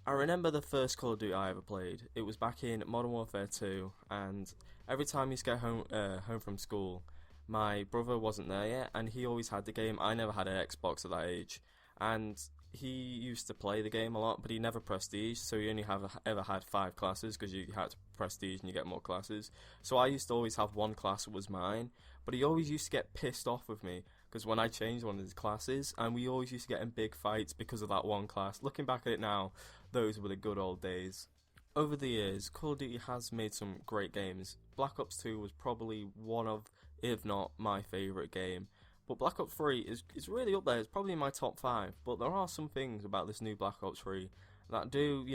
I remember the first Call of Duty I ever played. It was back in Modern Warfare 2, and every time I used to get home from school, my brother wasn't there yet, and he always had the game. I never had an Xbox at that age, and he used to play the game a lot, but he never prestige, so he only ever had 5 classes, because you had to prestige and you get more classes. So I used to always have one class that was mine, but he always used to get pissed off with me, because when I changed one of his classes, and we always used to get in big fights because of that one class. Looking back at it now, those were the good old days. Over the years, Call of Duty has made some great games. Black Ops 2 was probably one of, if not my favourite game. But Black Ops 3 is really up there. It's probably in my top 5. But there are some things about this new Black Ops 3 that do,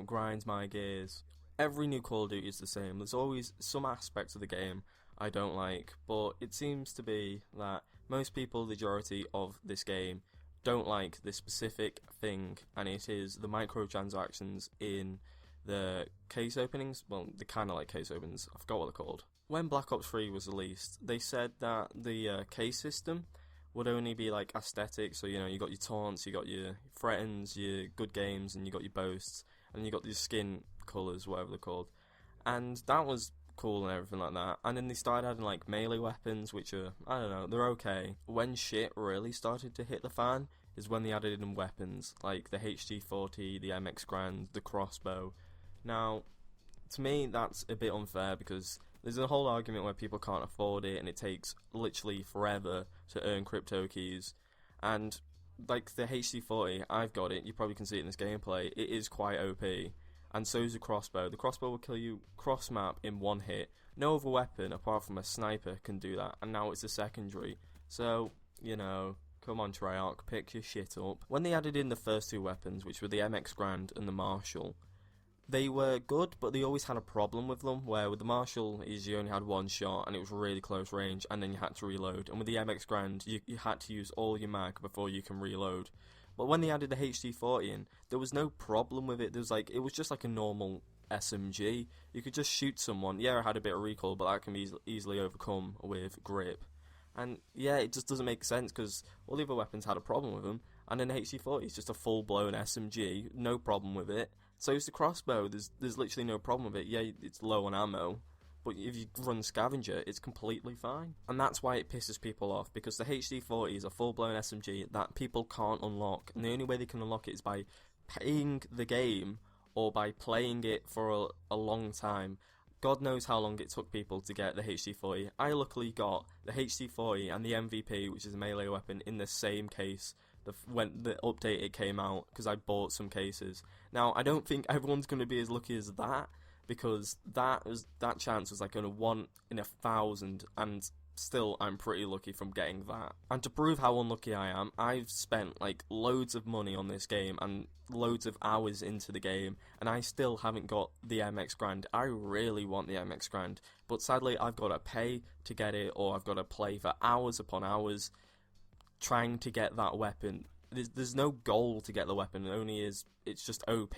grind my gears. Every new Call of Duty is the same. There's always some aspects of the game I don't like. But it seems to be that most people, the majority of this game, don't like this specific thing. And it is the microtransactions in the case openings. Well, they're kind of like case openings. I forgot what they're called. When Black Ops 3 was released, they said that the case system would only be like aesthetic, so you got your taunts, you got your threatens, your good games, and you got your boasts, and you got your skin colours, whatever they're called. And that was cool and everything like that. And then they started adding like melee weapons, which are, I don't know, they're okay. When shit really started to hit the fan is when they added in weapons, like the HG40, the MX Grand, the crossbow. Now, to me, that's a bit unfair because there's a whole argument where people can't afford it and it takes literally forever to earn crypto keys. And like the HG40, I've got it, you probably can see it in this gameplay, it is quite OP. And so is the crossbow. The crossbow will kill you cross-map in one hit. No other weapon apart from a sniper can do that, and now it's a secondary. So, come on Treyarch, pick your shit up. When they added in the first 2 weapons, which were the MX Grand and the Marshall, they were good, but they always had a problem with them, where with the Marshall is you only had one shot and it was really close range and then you had to reload, and with the MX Grand you had to use all your mag before you can reload. But when they added the HD40 in, there was no problem with it. It was just like a normal SMG. You could just shoot someone. Yeah, it had a bit of recoil, but that can be easily overcome with grip. And yeah, it just doesn't make sense because all the other weapons had a problem with them, and then the HD40 is just a full-blown SMG, no problem with it. So is the crossbow, there's literally no problem with it. Yeah, it's low on ammo, but if you run scavenger, it's completely fine. And that's why it pisses people off, because the HD40 is a full-blown SMG that people can't unlock, and the only way they can unlock it is by paying the game or by playing it for a long time. God knows how long it took people to get the HD40. I luckily got the HD40 and the MVP, which is a melee weapon, in the same case when the update it came out, because I bought some cases. Now, I don't think everyone's going to be as lucky as that, because that chance was like in a 1 in 1,000, and still I'm pretty lucky from getting that. And to prove how unlucky I am, I've spent like loads of money on this game and loads of hours into the game, and I still haven't got the MX Grand. I really want the MX Grand, but sadly I've got to pay to get it, or I've got to play for hours upon hours trying to get that weapon. There's no goal to get the weapon, it's just OP.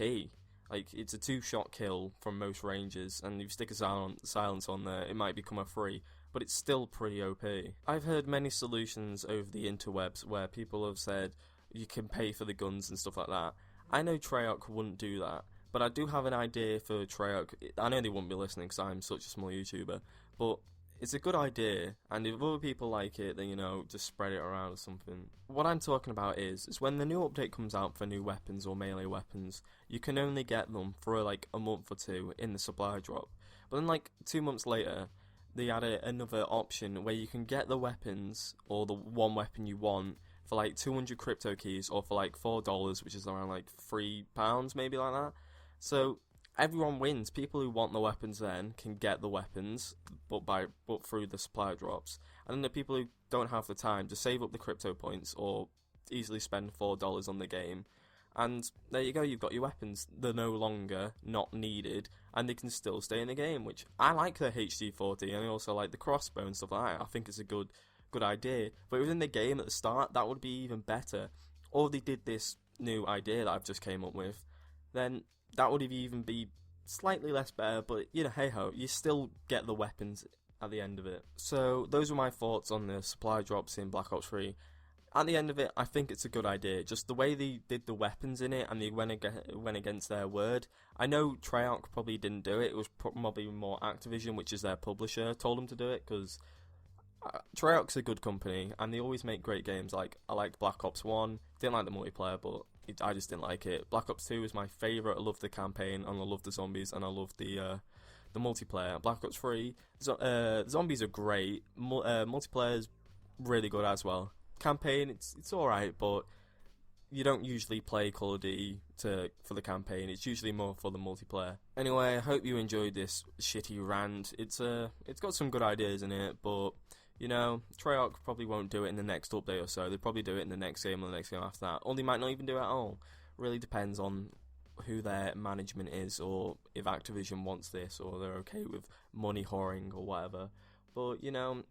Like, it's a 2-shot kill from most ranges, and if you stick a silence on there, it might become a free, but it's still pretty OP. I've heard many solutions over the interwebs where people have said you can pay for the guns and stuff like that. I know Treyarch wouldn't do that, but I do have an idea for Treyarch. I know they wouldn't be listening because I'm such a small YouTuber, but it's a good idea, and if other people like it, then, just spread it around or something. What I'm talking about is when the new update comes out for new weapons or melee weapons, you can only get them for like a month or 2 in the supply drop. But then like 2 months later, they added another option where you can get the weapons, or the one weapon you want, for like 200 crypto keys, or for like $4, which is around like £3, maybe like that. So everyone wins. People who want the weapons then can get the weapons, but through the supply drops. And then the people who don't have the time to save up the crypto points or easily spend $4 on the game. And there you go, you've got your weapons. They're no longer not needed, and they can still stay in the game, which I like the HD40, and I also like the crossbow and stuff like that. I think it's a good idea. But within the game at the start, that would be even better. Or if they did this new idea that I've just came up with, then that would even be slightly less better, but hey ho, you still get the weapons at the end of it. So those were my thoughts on the supply drops in Black Ops 3. at the end of it, I think it's a good idea. Just the way they did the weapons in it, and they went against their word. I know Treyarch probably didn't do it. It was probably more Activision, which is their publisher, told them to do it, because Treyarch's a good company, and they always make great games. Like, I liked Black Ops 1, didn't like the multiplayer, but I just didn't like it. Black Ops 2 is my favourite. I love the campaign, and I love the zombies, and I love the multiplayer. Black Ops 3, zombies are great. Multiplayer is really good as well. Campaign, it's alright, but you don't usually play Call of Duty for the campaign. It's usually more for the multiplayer. Anyway, I hope you enjoyed this shitty rant. It's got some good ideas in it, but you know, Treyarch probably won't do it in the next update or so. They'll probably do it in the next game or the next game after that. Or they might not even do it at all. Really depends on who their management is, or if Activision wants this, or they're okay with money whoring or whatever. But you know,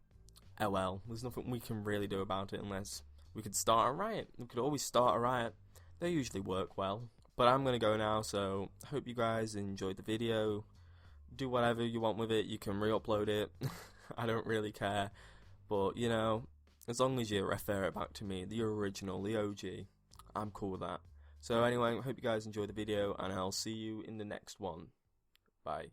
oh well, there's nothing we can really do about it unless we could start a riot. We could always start a riot. They usually work well. But I'm going to go now, so I hope you guys enjoyed the video. Do whatever you want with it. You can re-upload it. I don't really care. But, you know, as long as you refer it back to me, the original, the OG, I'm cool with that. So anyway, I hope you guys enjoyed the video, and I'll see you in the next one. Bye.